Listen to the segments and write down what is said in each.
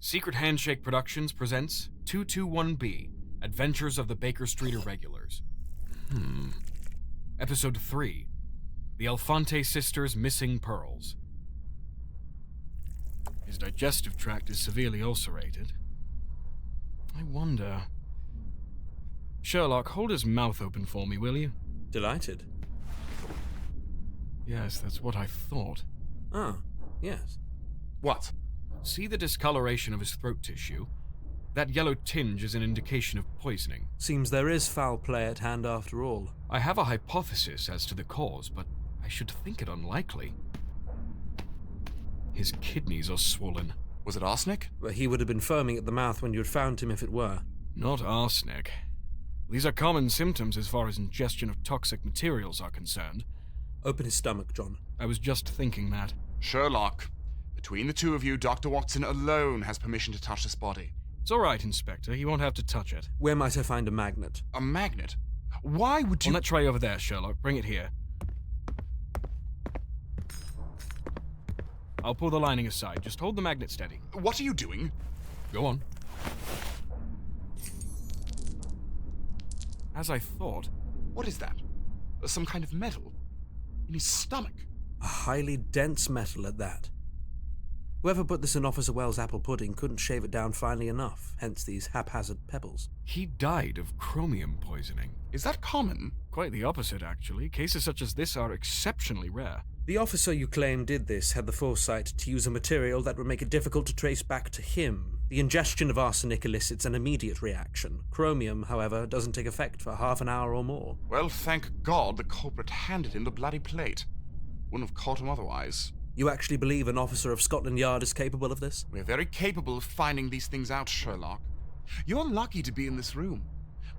Secret Handshake Productions presents 221B, Adventures of the Baker Street Irregulars. Episode 3, The Elphante Sisters' Missing Pearls. His digestive tract is severely ulcerated. I wonder... Sherlock, hold his mouth open for me, will you? Delighted. Yes, that's what I thought. Ah, yes. What? See the discoloration of his throat tissue? That yellow tinge is an indication of poisoning. Seems there is foul play at hand after all. I have a hypothesis as to the cause, but I should think it unlikely. His kidneys are swollen. Was it arsenic? Well, he would have been foaming at the mouth when you had found him if it were. Not arsenic. These are common symptoms as far as ingestion of toxic materials are concerned. Open his stomach, John. I was just thinking that. Sherlock, between the two of you, Dr. Watson alone has permission to touch this body. It's all right, Inspector. He won't have to touch it. Where might I find a magnet? A magnet? Why would you— On that tray over there, Sherlock. Bring it here. I'll pull the lining aside. Just hold the magnet steady. What are you doing? Go on. As I thought. What is that? Some kind of metal? In his stomach? A highly dense metal at that. Whoever put this in Officer Wells' apple pudding couldn't shave it down finely enough, hence these haphazard pebbles. He died of chromium poisoning. Is that common? Quite the opposite, actually. Cases such as this are exceptionally rare. The officer you claim did this had the foresight to use a material that would make it difficult to trace back to him. The ingestion of arsenic elicits an immediate reaction. Chromium, however, doesn't take effect for half an hour or more. Well, thank God the culprit handed him the bloody plate. Wouldn't have caught him otherwise. You actually believe an officer of Scotland Yard is capable of this? We're very capable of finding these things out, Sherlock. You're lucky to be in this room.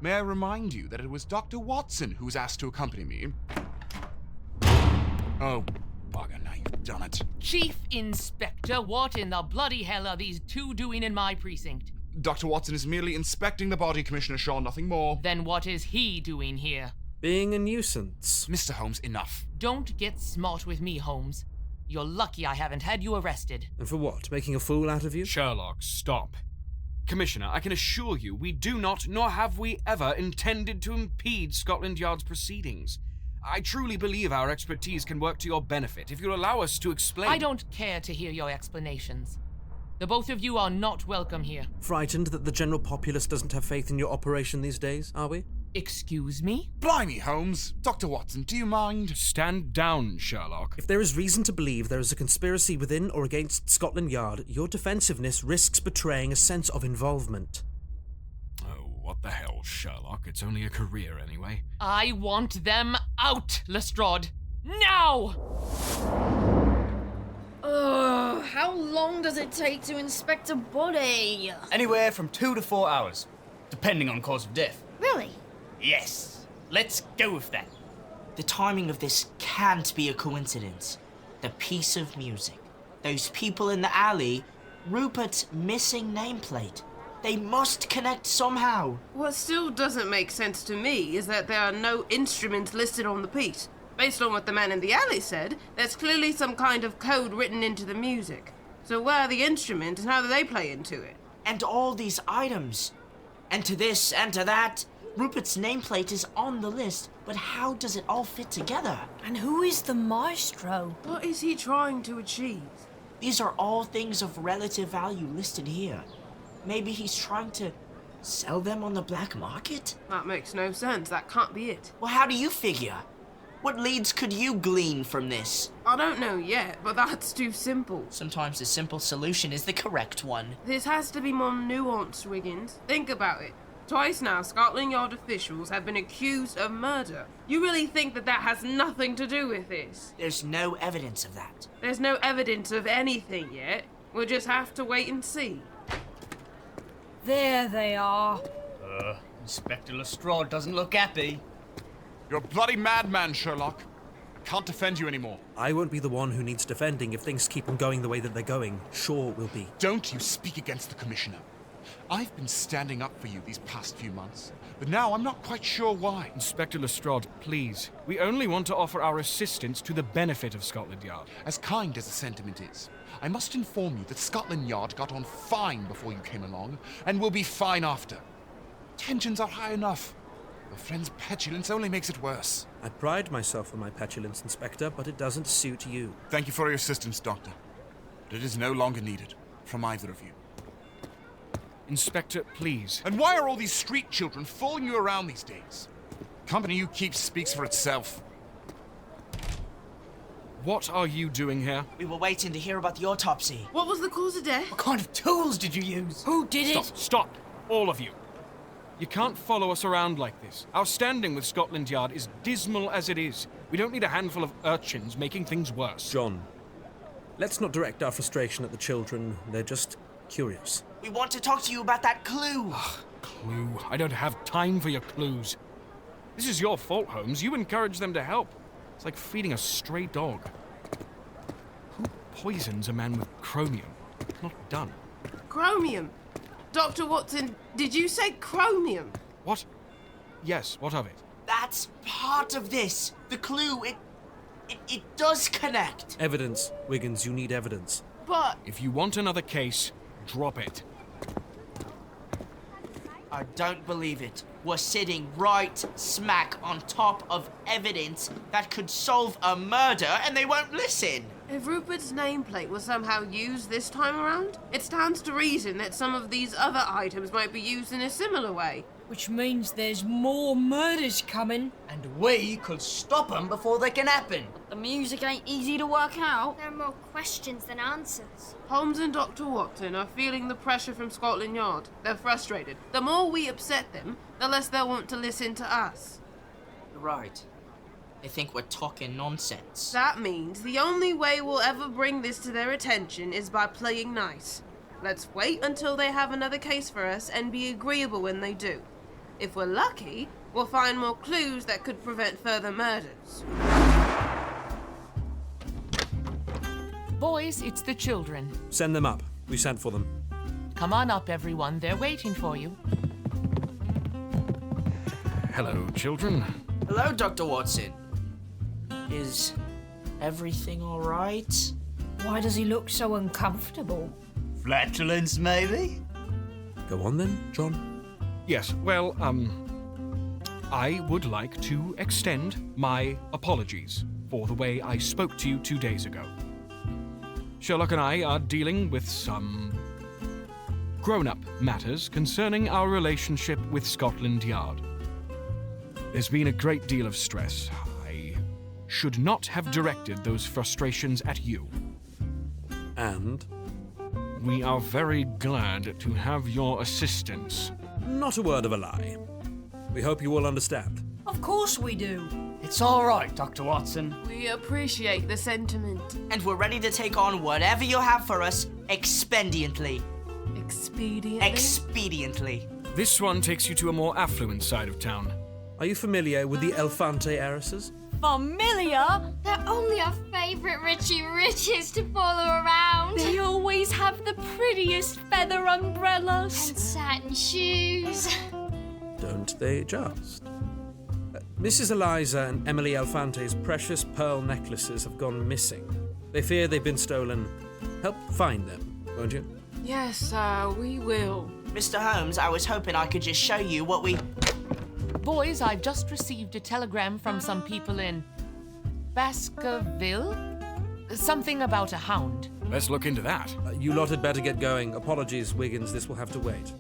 May I remind you that it was Dr. Watson who was asked to accompany me? Oh, bugger, now you've done it. Chief Inspector, what in the bloody hell are these two doing in my precinct? Dr. Watson is merely inspecting the body, Commissioner Shaw, nothing more. Then what is he doing here? Being a nuisance. Mr. Holmes, enough. Don't get smart with me, Holmes. You're lucky I haven't had you arrested. And for what? Making a fool out of you? Sherlock, stop. Commissioner, I can assure you we do not, nor have we ever, intended to impede Scotland Yard's proceedings. I truly believe our expertise can work to your benefit if you'll allow us to explain. I don't care to hear your explanations. The both of you are not welcome here. Frightened that the general populace doesn't have faith in your operation these days, are we? Excuse me? Blimey, Holmes. Dr. Watson, do you mind? Stand down, Sherlock. If there is reason to believe there is a conspiracy within or against Scotland Yard, your defensiveness risks betraying a sense of involvement. Oh, what the hell, Sherlock? It's only a career anyway. I want them out, Lestrade. Now! How long does it take to inspect a body? Anywhere from 2 to 4 hours, depending on cause of death. Really? Yes, let's go with that. The timing of this can't be a coincidence. The piece of music, those people in the alley, Rupert's missing nameplate. They must connect somehow. What still doesn't make sense to me is that there are no instruments listed on the piece. Based on what the man in the alley said, there's clearly some kind of code written into the music. So where are the instruments and how do they play into it? And all these items. And to this and to that. Rupert's nameplate is on the list, but how does it all fit together? And who is the maestro? What is he trying to achieve? These are all things of relative value listed here. Maybe he's trying to sell them on the black market? That makes no sense. That can't be it. Well, how do you figure? What leads could you glean from this? I don't know yet, but that's too simple. Sometimes the simple solution is the correct one. This has to be more nuanced, Wiggins. Think about it. Twice now, Scotland Yard officials have been accused of murder. You really think that has nothing to do with this? There's no evidence of that. There's no evidence of anything yet. We'll just have to wait and see. There they are. Inspector Lestrade doesn't look happy. You're a bloody madman, Sherlock. Can't defend you anymore. I won't be the one who needs defending if things keep on going the way that they're going. Shaw will be. Don't you speak against the Commissioner. I've been standing up for you these past few months, but now I'm not quite sure why. Inspector Lestrade, please. We only want to offer our assistance to the benefit of Scotland Yard. As kind as the sentiment is, I must inform you that Scotland Yard got on fine before you came along, and will be fine after. Tensions are high enough. Your friend's petulance only makes it worse. I pride myself on my petulance, Inspector, but it doesn't suit you. Thank you for your assistance, Doctor. But it is no longer needed from either of you. Inspector, please. And why are all these street children following you around these days? The company you keep speaks for itself. What are you doing here? We were waiting to hear about the autopsy. What was the cause of death? What kind of tools did you use? Who did it? Stop, all of you. You can't follow us around like this. Our standing with Scotland Yard is dismal as it is. We don't need a handful of urchins making things worse. John, let's not direct our frustration at the children. They're just curious. We want to talk to you about that clue. Clue. I don't have time for your clues. This is your fault, Holmes. You encourage them to help. It's like feeding a stray dog. Who poisons a man with chromium? Not done. Chromium. Dr. Watson, did you say chromium? What? Yes, what of it? That's part of this. The clue, it does connect. Evidence. Wiggins, you need evidence. But If you want another case, drop it. I don't believe it. We're sitting right smack on top of evidence that could solve a murder, and they won't listen. if Rupert's nameplate was somehow used this time around, it stands to reason that some of these other items might be used in a similar way. Which means there's more murders coming. And we could stop them before they can happen. The music ain't easy to work out. There are more questions than answers. Holmes and Dr. Watson are feeling the pressure from Scotland Yard. They're frustrated. The more we upset them, the less they'll want to listen to us. You're right. They think we're talking nonsense. That means the only way we'll ever bring this to their attention is by playing nice. Let's wait until they have another case for us and be agreeable when they do. If we're lucky, we'll find more clues that could prevent further murders. Boys, it's the children. Send them up. We sent for them. Come on up, everyone. They're waiting for you. Hello, children. Hello, Dr. Watson. Is everything all right? Why does he look so uncomfortable? Flatulence, maybe? Go on then, John. Yes, well, I would like to extend my apologies for the way I spoke to you 2 days ago. Sherlock and I are dealing with some grown-up matters concerning our relationship with Scotland Yard. There's been a great deal of stress. I should not have directed those frustrations at you. And? We are very glad to have your assistance. Not a word of a lie. We hope you all understand. Of course we do. It's all right, Dr. Watson. We appreciate the sentiment. And we're ready to take on whatever you have for us expediently. Expediently. This one takes you to a more affluent side of town. Are you familiar with the Elphante heiresses? Familiar? They're only our favourite Richie Riches to follow around. They always have the prettiest feather umbrellas. And satin shoes. Don't they just? Mrs. Eliza and Emily Elphante's precious pearl necklaces have gone missing. They fear they've been stolen. Help find them, won't you? Yes, we will. Mr. Holmes, I was hoping I could just show you what we... Boys, I've just received a telegram from some people in Baskerville. Something about a hound. Let's look into that. You lot had better get going. Apologies, Wiggins, this will have to wait.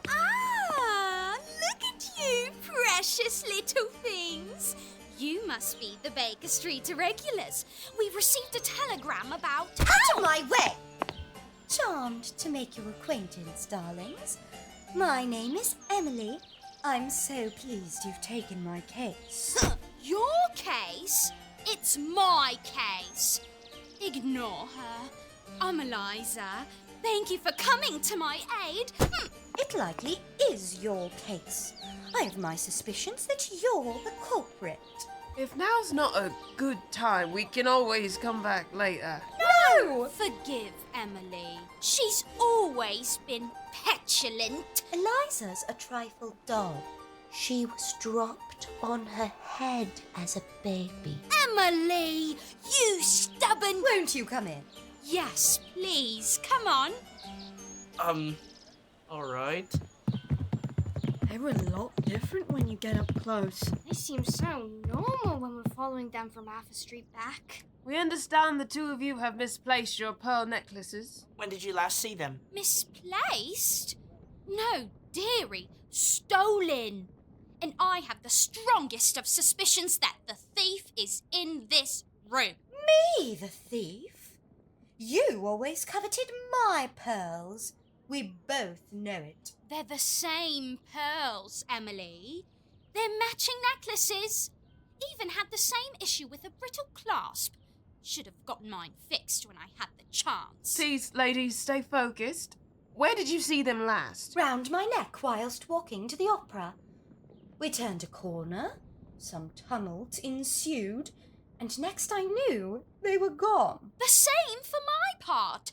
Ah, look at you, precious little things. You must be the Baker Street Irregulars. We received a telegram about... Out of my way! Charmed to make your acquaintance, darlings. My name is Emily. I'm so pleased you've taken my case. Your case? It's my case. Ignore her. I'm Eliza. Thank you for coming to my aid. It likely is your case. I have my suspicions that you're the culprit. If now's not a good time, we can always come back later. No! Forgive Emily. She's always been petulant. Eliza's a trifle dull. She was dropped on her head as a baby. Emily, you stubborn... Won't you come in? Yes, please, come on. Alright. They were a lot different when you get up close. They seem so normal when we're following them from half a street back. We understand the two of you have misplaced your pearl necklaces. When did you last see them? Misplaced? No, dearie, stolen. And I have the strongest of suspicions that the thief is in this room. Me, the thief? You always coveted my pearls. We both know it. They're the same pearls, Emily. They're matching necklaces. Even had the same issue with a brittle clasp. Should have gotten mine fixed when I had the chance. Please, ladies, stay focused. Where did you see them last? Round my neck whilst walking to the opera. We turned a corner, some tumult ensued, and next I knew, they were gone. The same for my part.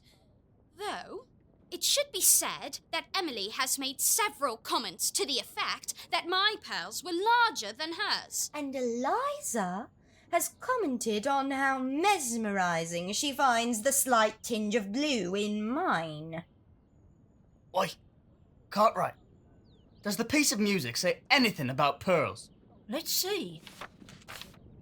Though, it should be said that Emily has made several comments to the effect that my pearls were larger than hers. And Eliza has commented on how mesmerising she finds the slight tinge of blue in mine. Oi, Cartwright, does the piece of music say anything about pearls? Let's see.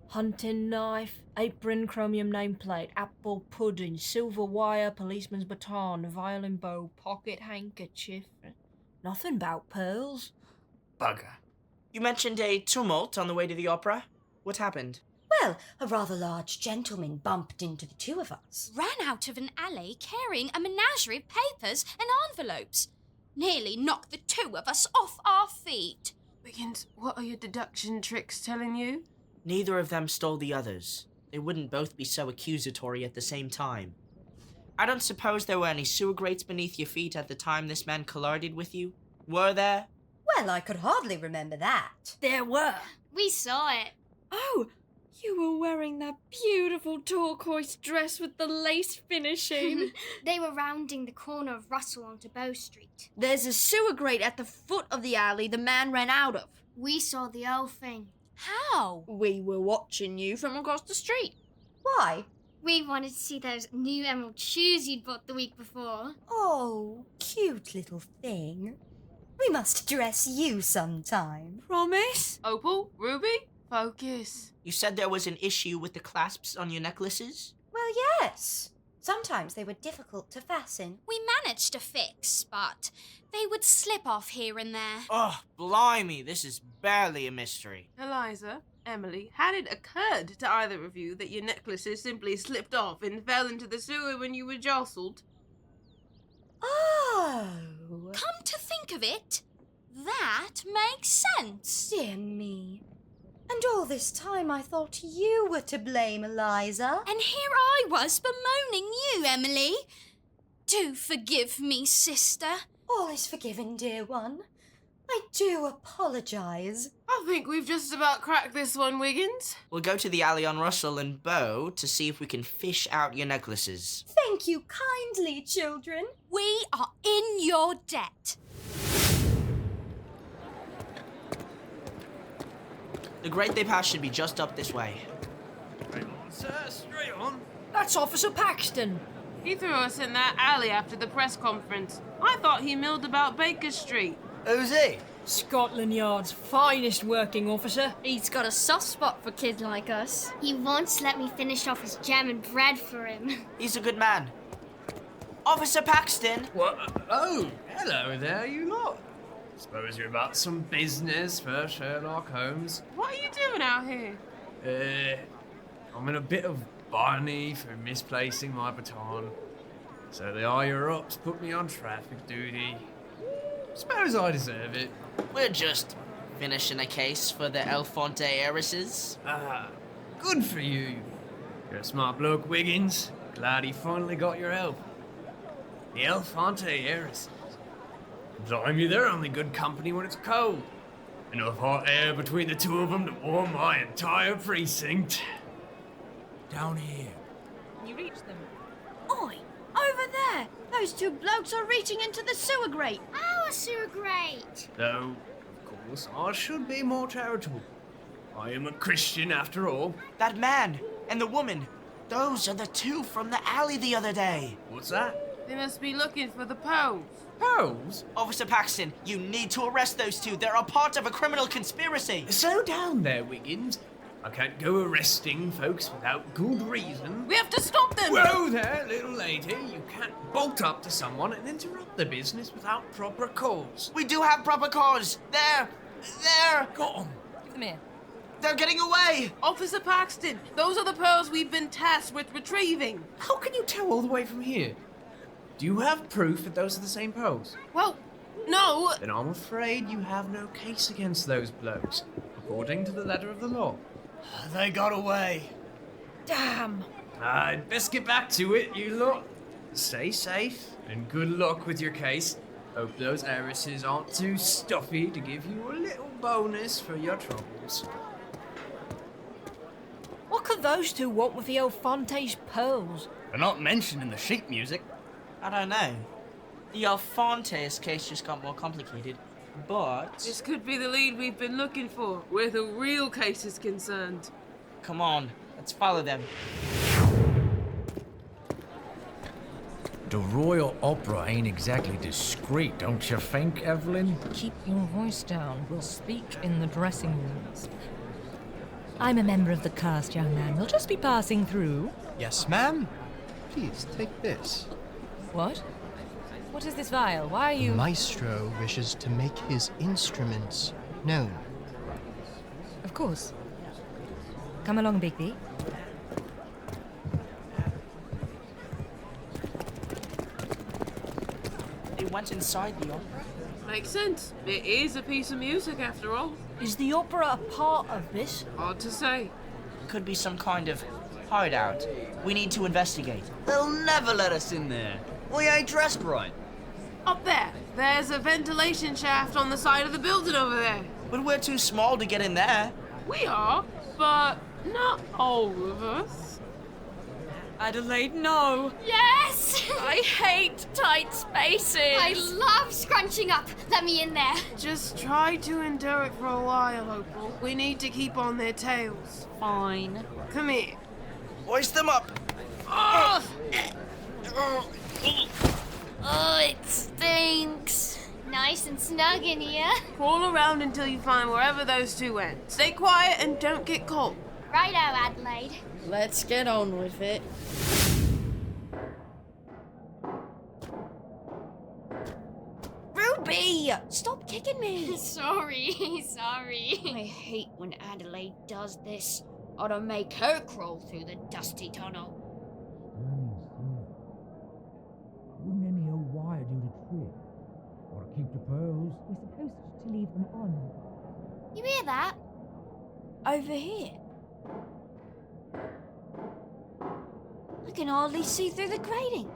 Hunting knife, apron, chromium nameplate, apple pudding, silver wire, policeman's baton, violin bow, pocket handkerchief. Nothing about pearls. Bugger. You mentioned a tumult on the way to the opera. What happened? Well, a rather large gentleman bumped into the two of us. Ran out of an alley carrying a menagerie of papers and envelopes. Nearly knocked the two of us off our feet. Wiggins, what are your deduction tricks telling you? Neither of them stole the others. They wouldn't both be so accusatory at the same time. I don't suppose there were any sewer grates beneath your feet at the time this man collided with you? Were there? Well, I could hardly remember that. There were. We saw it. Oh, you were wearing that beautiful turquoise dress with the lace finishing. They were rounding the corner of Russell onto Bow Street. There's a sewer grate at the foot of the alley the man ran out of. We saw the whole thing. How? We were watching you from across the street. Why? We wanted to see those new emerald shoes you'd bought the week before. Oh, cute little thing. We must dress you sometime. Promise? Opal? Ruby? Focus. You said there was an issue with the clasps on your necklaces? Well, yes. Sometimes they were difficult to fasten. We managed to fix, but they would slip off here and there. Oh, blimey, this is barely a mystery. Eliza, Emily, had it occurred to either of you that your necklaces simply slipped off and fell into the sewer when you were jostled? Oh! Come to think of it, that makes sense. Dear me. And all this time I thought you were to blame, Eliza. And here I was bemoaning you, Emily. Do forgive me, sister. All is forgiven, dear one. I do apologise. I think we've just about cracked this one, Wiggins. We'll go to the alley on Russell and Bow to see if we can fish out your necklaces. Thank you kindly, children. We are in your debt. The grate they passed should be just up this way. Straight on, sir, straight on. That's Officer Paxton. He threw us in that alley after the press conference. I thought he milled about Baker Street. Who's he? Scotland Yard's finest working officer. He's got a soft spot for kids like us. He once let me finish off his jam and bread for him. He's a good man. Officer Paxton! What? Oh, hello there, you lot. Suppose you're about some business for Sherlock Holmes. What are you doing out here? I'm in a bit of barney for misplacing my baton. So the higher-ups put me on traffic duty. Suppose I deserve it. We're just finishing a case for the Elphante heiresses. Ah, good for you. You're a smart bloke, Wiggins. Glad he finally got your help. The Elphante heiresses. Blimey, they're only good company when it's cold. Enough hot air between the two of them to warm my entire precinct. Down here. You reach them. Oi, over there. Those two blokes are reaching into the sewer grate. Our sewer grate. Though, of course, I should be more charitable. I am a Christian after all. That man and the woman, those are the two from the alley the other day. What's that? They must be looking for the pearls. Pearls? Officer Paxton, you need to arrest those two. They're a part of a criminal conspiracy. Slow down there, Wiggins. I can't go arresting folks without good reason. We have to stop them! Whoa there, little lady. You can't bolt up to someone and interrupt the business without proper cause. We do have proper cause. There. Go on. Give them here. They're getting away. Officer Paxton, those are the pearls we've been tasked with retrieving. How can you tell all the way from here? Do you have proof that those are the same pearls? Well, no. Then I'm afraid you have no case against those blokes, according to the letter of the law. They got away. Damn. I'd best get back to it, you lot. Stay safe, and good luck with your case. Hope those heiresses aren't too stuffy to give you a little bonus for your troubles. What could those two want with the Elphante's pearls? They're not mentioned in the sheet music. I don't know. The Elphante's case just got more complicated, but... This could be the lead we've been looking for, where the real case is concerned. Come on, let's follow them. The Royal Opera ain't exactly discreet, don't you think, Evelyn? Keep your voice down. We'll speak in the dressing rooms. I'm a member of the cast, young man. We'll just be passing through. Yes, ma'am. Please, take this. What? What is this vial? Why are you... The maestro wishes to make his instruments known. Of course. Come along, Bigby. They went inside the opera. Makes sense. It is a piece of music, after all. Is the opera a part of this? Hard to say. Could be some kind of hideout. We need to investigate. They'll never let us in there. We ain't dressed right. Up there. There's a ventilation shaft on the side of the building over there. But we're too small to get in there. We are, but not all of us. Adelaide, no. Yes! I hate tight spaces. I love scrunching up. Let me in there. Just try to endure it for a while, Opal. We need to keep on their tails. Fine. Come here. Hoist them up. Oh! Oh, it stinks. Nice and snug in here. Crawl around until you find wherever those two went. Stay quiet and don't get cold. Righto, Adelaide. Let's get on with it. Ruby! Stop kicking me! Sorry. I hate when Adelaide does this. Ought to make her crawl through the dusty tunnel. Wouldn't any old wire do the trick? Or to keep the pearls? We're supposed to leave them on. You hear that? Over here. I can hardly see through the grating.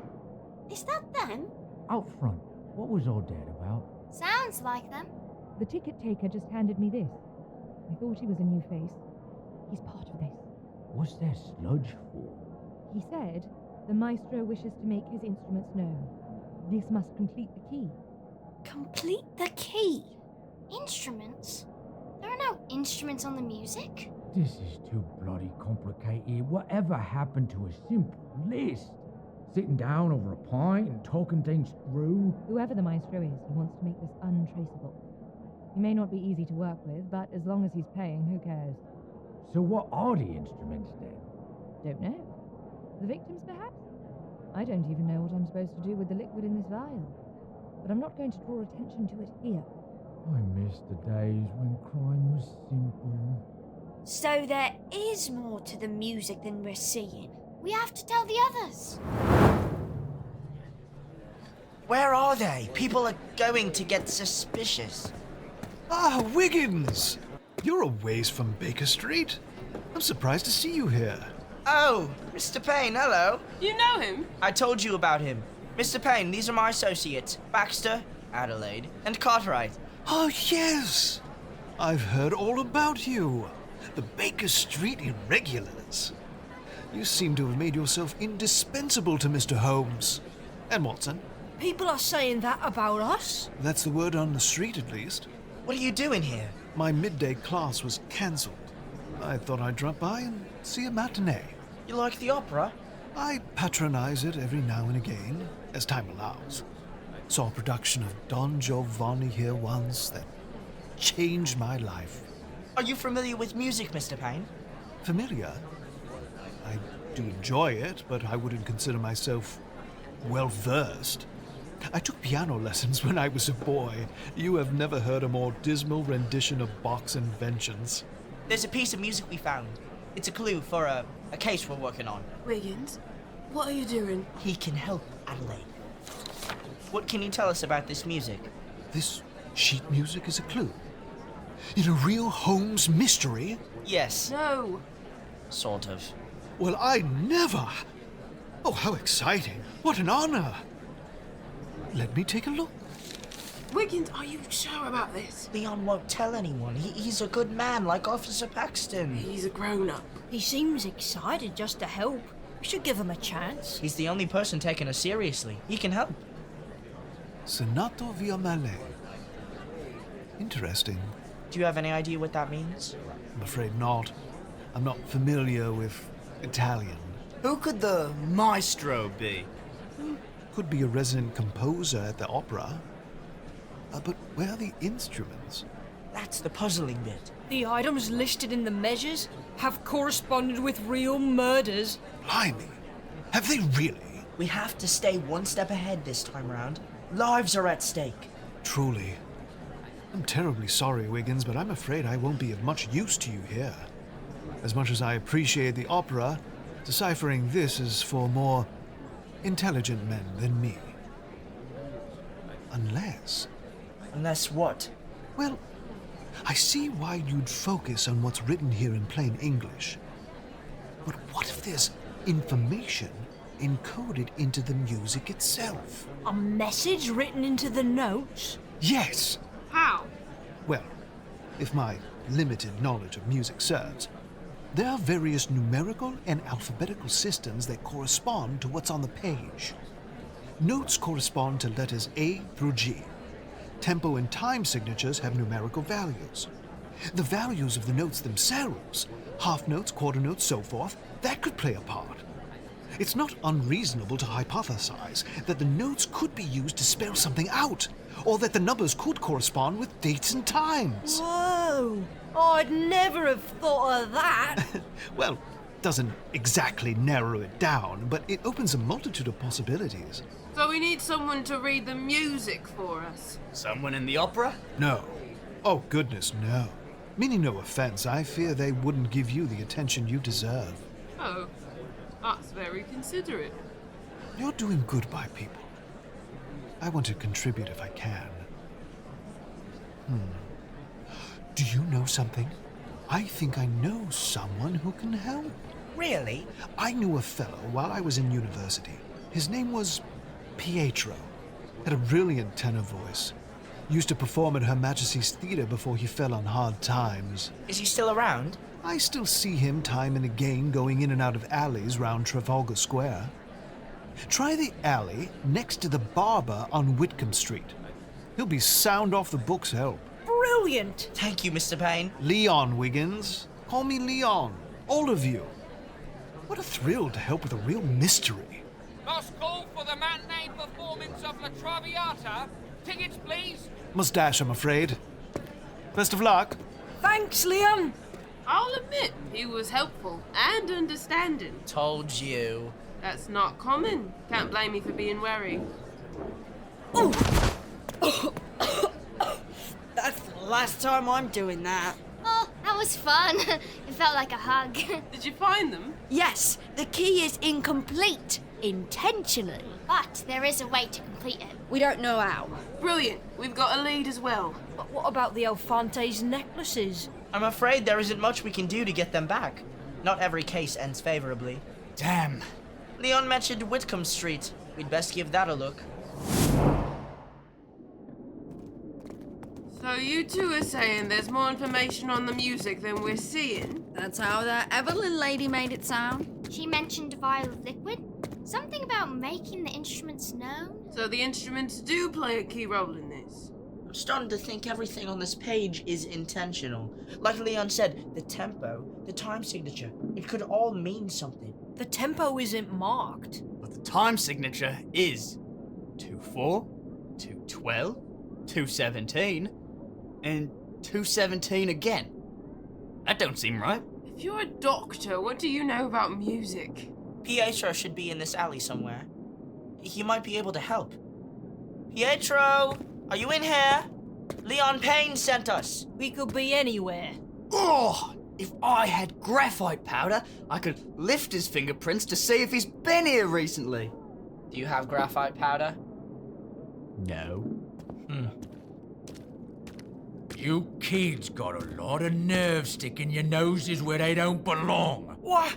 Is that them? Out front. What was all that about? Sounds like them. The ticket taker just handed me this. I thought he was a new face. He's part of this. What's that sludge for? He said the maestro wishes to make his instruments known. This must complete the key. Complete the key? Instruments? There are no instruments on the music. This is too bloody complicated. Whatever happened to a simple list? Sitting down over a pint and talking things through? Whoever the maestro is, he wants to make this untraceable. He may not be easy to work with, but as long as he's paying, who cares? So what are the instruments then? Don't know. The victims, perhaps? I don't even know what I'm supposed to do with the liquid in this vial. But I'm not going to draw attention to it here. I miss the days when crime was simple. So there is more to the music than we're seeing. We have to tell the others. Where are they? People are going to get suspicious. Ah, Wiggins! You're a ways from Baker Street. I'm surprised to see you here. Oh, Mr. Pane, hello. You know him? I told you about him. Mr. Pane, these are my associates. Baxter, Adelaide, and Cartwright. Oh, yes! I've heard all about you. The Baker Street Irregulars. You seem to have made yourself indispensable to Mr. Holmes. And Watson. People are saying that about us? That's the word on the street, at least. What are you doing here? My midday class was cancelled. I thought I'd drop by and see a matinee. You like the opera? I patronize it every now and again, as time allows. Saw a production of Don Giovanni here once that changed my life. Are you familiar with music, Mr. Pane? Familiar? I do enjoy it, but I wouldn't consider myself well-versed. I took piano lessons when I was a boy. You have never heard a more dismal rendition of Bach's inventions. There's a piece of music we found. It's a clue for a case we're working on. Wiggins, what are you doing? He can help, Adelaide. What can you tell us about this music? This sheet music is a clue. In a real Holmes mystery? Yes. No. Sort of. Well, I never. Oh, how exciting. What an honor. Let me take a look. Wiggins, are you sure about this? Leon won't tell anyone. He's a good man, like Officer Paxton. He's a grown-up. He seems excited just to help. We should give him a chance. He's the only person taking us seriously. He can help. Sonato via Malay. Interesting. Do you have any idea what that means? I'm afraid not. I'm not familiar with Italian. Who could the maestro be? Could be a resident composer at the opera. But where are the instruments? That's the puzzling bit. The items listed in the measures have corresponded with real murders. Blimey. Have they really? We have to stay one step ahead this time round. Lives are at stake. Truly. I'm terribly sorry, Wiggins, but I'm afraid I won't be of much use to you here. As much as I appreciate the opera, deciphering this is for more intelligent men than me. Unless... Unless what? Well, I see why you'd focus on what's written here in plain English. But what if there's information encoded into the music itself? A message written into the notes? Yes! How? Well, if my limited knowledge of music serves, there are various numerical and alphabetical systems that correspond to what's on the page. Notes correspond to letters A through G. Tempo and time signatures have numerical values. The values of the notes themselves, half notes, quarter notes, so forth, that could play a part. It's not unreasonable to hypothesize that the notes could be used to spell something out, or that the numbers could correspond with dates and times. Whoa! I'd never have thought of that. Well, doesn't exactly narrow it down, but it opens a multitude of possibilities. So we need someone to read the music for us. Someone in the opera? No. Oh, goodness, no. Meaning no offense, I fear they wouldn't give you the attention you deserve. Oh, that's very considerate. You're doing good by people. I want to contribute if I can. Do you know something? I think I know someone who can help. Really? I knew a fellow while I was in university. His name was Pietro. Had a brilliant tenor voice. Used to perform at Her Majesty's Theatre before he fell on hard times. Is he still around? I still see him time and again going in and out of alleys round Trafalgar Square. Try the alley next to the barber on Whitcomb Street. He'll be sound off the book's help. Brilliant! Thank you, Mr. Pane. Leon, Wiggins. Call me Leon. All of you. What a thrill to help with a real mystery. Last call for the matinee performance of La Traviata. Tickets, please. Must dash, I'm afraid. Best of luck. Thanks, Leon. I'll admit, he was helpful and understanding. Told you. That's not common. Can't blame me for being wary. That's the last time I'm doing that. Oh, that was fun. It felt like a hug. Did you find them? Yes, the key is incomplete. Intentionally. But there is a way to complete it. We don't know how. Brilliant. We've got a lead as well. But what about the Elphante's necklaces? I'm afraid there isn't much we can do to get them back. Not every case ends favorably. Damn. Leon mentioned Whitcomb Street. We'd best give that a look. So you two are saying there's more information on the music than we're seeing? That's how that Evelyn lady made it sound. She mentioned a vial of liquid. Something about making the instruments known. So the instruments do play a key role in this? I'm starting to think everything on this page is intentional. Like Leon said, the tempo, the time signature, it could all mean something. The tempo isn't marked. But the time signature is 2-4, 2-12, 2-17, and 2-17 again. That don't seem right. If you're a doctor, what do you know about music? Pietro should be in this alley somewhere. He might be able to help. Pietro, are you in here? Leon Pane sent us. We could be anywhere. Oh, if I had graphite powder, I could lift his fingerprints to see if he's been here recently. Do you have graphite powder? No. You kids got a lot of nerve sticking your noses where they don't belong. What?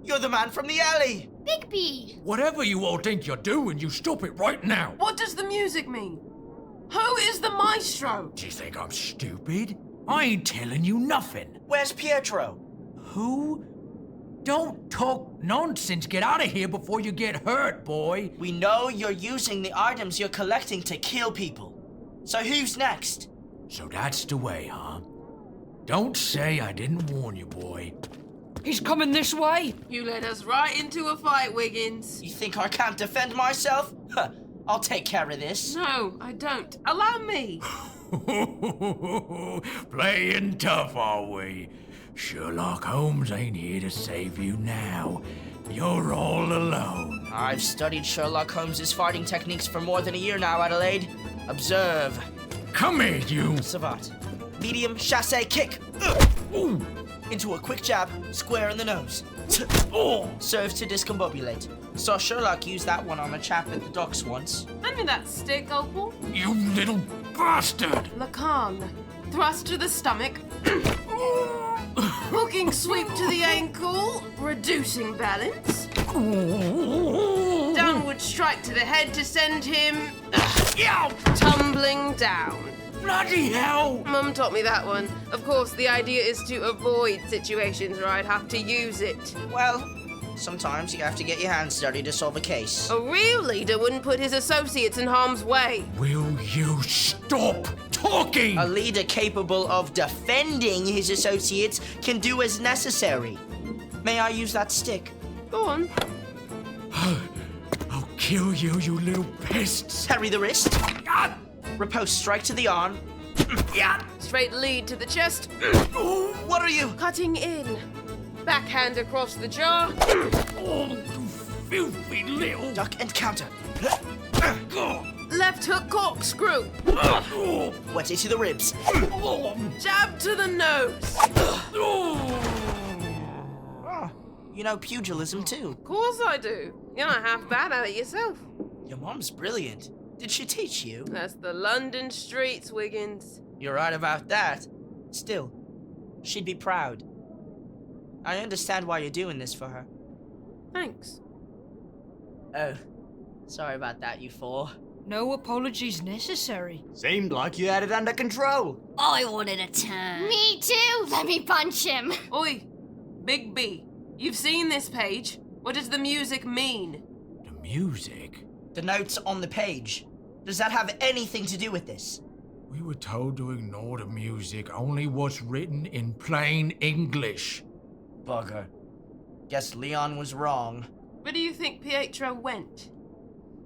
You're the man from the alley. Bigby! Whatever you all think you're doing, you stop it right now. What does the music mean? Who is the maestro? Do you think I'm stupid? I ain't telling you nothing. Where's Pietro? Who? Don't talk nonsense. Get out of here before you get hurt, boy. We know you're using the items you're collecting to kill people. So who's next? So that's the way, huh? Don't say I didn't warn you, boy. He's coming this way. You led us right into a fight, Wiggins. You think I can't defend myself? Huh, I'll take care of this. No, I don't. Allow me. Playing tough, are we? Sherlock Holmes ain't here to save you now. You're all alone. I've studied Sherlock Holmes's fighting techniques for more than a year now, Adelaide. Observe. Come here, you. Savate. Medium chasse kick. Ooh. Into a quick jab, square in the nose. Serves to discombobulate. Saw Sherlock use that one on a chap at the docks once. Hand me that stick, Opal. You little bastard! Lacan. Thrust to the stomach. Hooking sweep to the ankle. Reducing balance. Downward strike to the head to send him... tumbling down. Bloody hell! Mum taught me that one. Of course, the idea is to avoid situations where I'd have to use it. Well, sometimes you have to get your hands dirty to solve a case. A real leader wouldn't put his associates in harm's way. Will you stop talking? A leader capable of defending his associates can do as necessary. May I use that stick? Go on. I'll kill you, you little pests. Parry the wrist. Riposte strike to the arm. Straight lead to the chest. What are you? Cutting in. Backhand across the jaw. Oh, you filthy little... Duck and counter. Left hook corkscrew. Wetty to the ribs. Jab to the nose. You know pugilism too. Of course I do. You're not half bad at it yourself. Your mom's brilliant. Did she teach you? That's the London streets, Wiggins. You're right about that. Still, she'd be proud. I understand why you're doing this for her. Thanks. Oh, sorry about that, you four. No apologies necessary. Seemed like you had it under control. I wanted a turn. Me too. Let me punch him. Oi, Bigby. You've seen this page. What does the music mean? The music? The notes on the page. Does that have anything to do with this? We were told to ignore the music, only what's written in plain English. Bugger. Guess Leon was wrong. Where do you think Pietro went?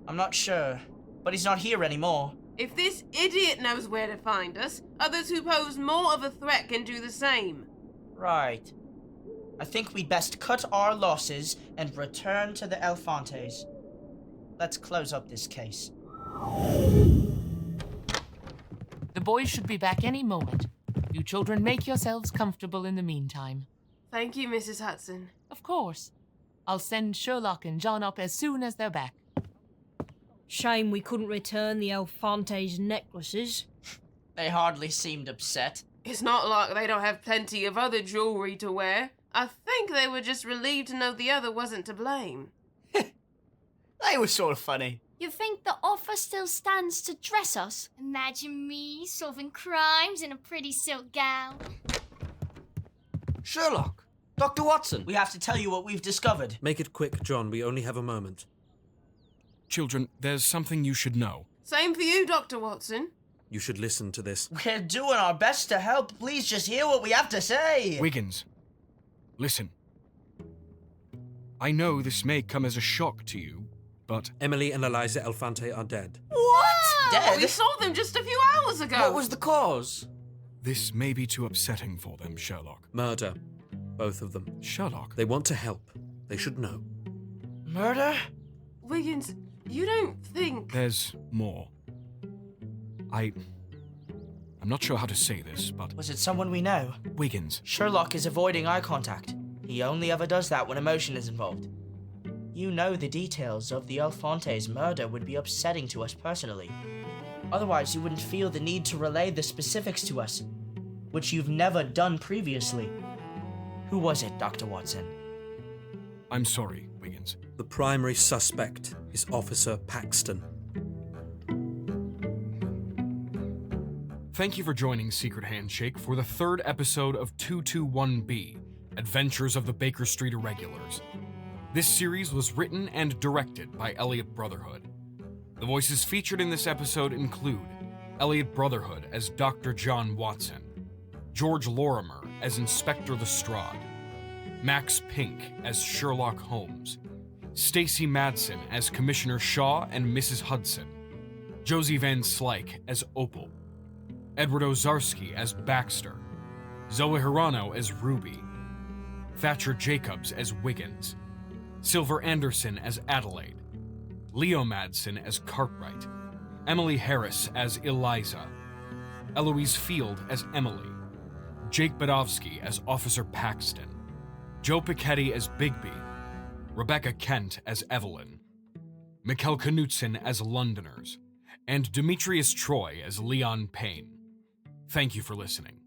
I'm not sure, but he's not here anymore. If this idiot knows where to find us, others who pose more of a threat can do the same. Right. I think we'd best cut our losses and return to the Elphantes. Let's close up this case. The boys should be back any moment. You children make yourselves comfortable in the meantime. Thank you, Mrs. Hudson. Of course. I'll send Sherlock and John up as soon as they're back. Shame we couldn't return the Elphante's necklaces. They hardly seemed upset. It's not like they don't have plenty of other jewelry to wear. I think they were just relieved to know the other wasn't to blame. They were sort of funny. You think the offer still stands to dress us? Imagine me solving crimes in a pretty silk gown. Sherlock! Dr. Watson! We have to tell you what we've discovered. Make it quick, John. We only have a moment. Children, there's something you should know. Same for you, Dr. Watson. You should listen to this. We're doing our best to help. Please just hear what we have to say. Wiggins, listen. I know this may come as a shock to you, but... Emily and Eliza Elphante are dead. What? Dead? We saw them just a few hours ago. What was the cause? This may be too upsetting for them, Sherlock. Murder. Both of them. Sherlock? They want to help. They should know. Murder? Wiggins, you don't think... There's more. I'm not sure how to say this, but... Was it someone we know? Wiggins. Sherlock is avoiding eye contact. He only ever does that when emotion is involved. You know the details of the Elphante's murder would be upsetting to us personally. Otherwise, you wouldn't feel the need to relay the specifics to us, which you've never done previously. Who was it, Dr. Watson? I'm sorry, Wiggins. The primary suspect is Officer Paxton. Thank you for joining Secret Handshake for the third episode of 221B, Adventures of the Baker Street Irregulars. This series was written and directed by Elliott Brotherhood. The voices featured in this episode include Elliott Brotherhood as Dr. John Watson, George Lorimer as Inspector Lestrade, Max Pink as Sherlock Holmes, Stacy Madson as Commissioner Shaw and Mrs. Hudson, Josie Van Slyke as Opal, Edward Owczarski as Baxter, Zoah Hirano as Ruby, Thatcher Jacobs as Wiggins, Silver Anderson as Adelaide, Leo Madson as Cartwright, Emily Harris as Eliza, Eloise Field as Emily, Jake Badovski as Officer Paxton, Joe Picchetti as Bigby, Rebecca Kent as Evelyn, Mikkel Knutson as Londoners, and Demetrios Troy as Leon Pane. Thank you for listening.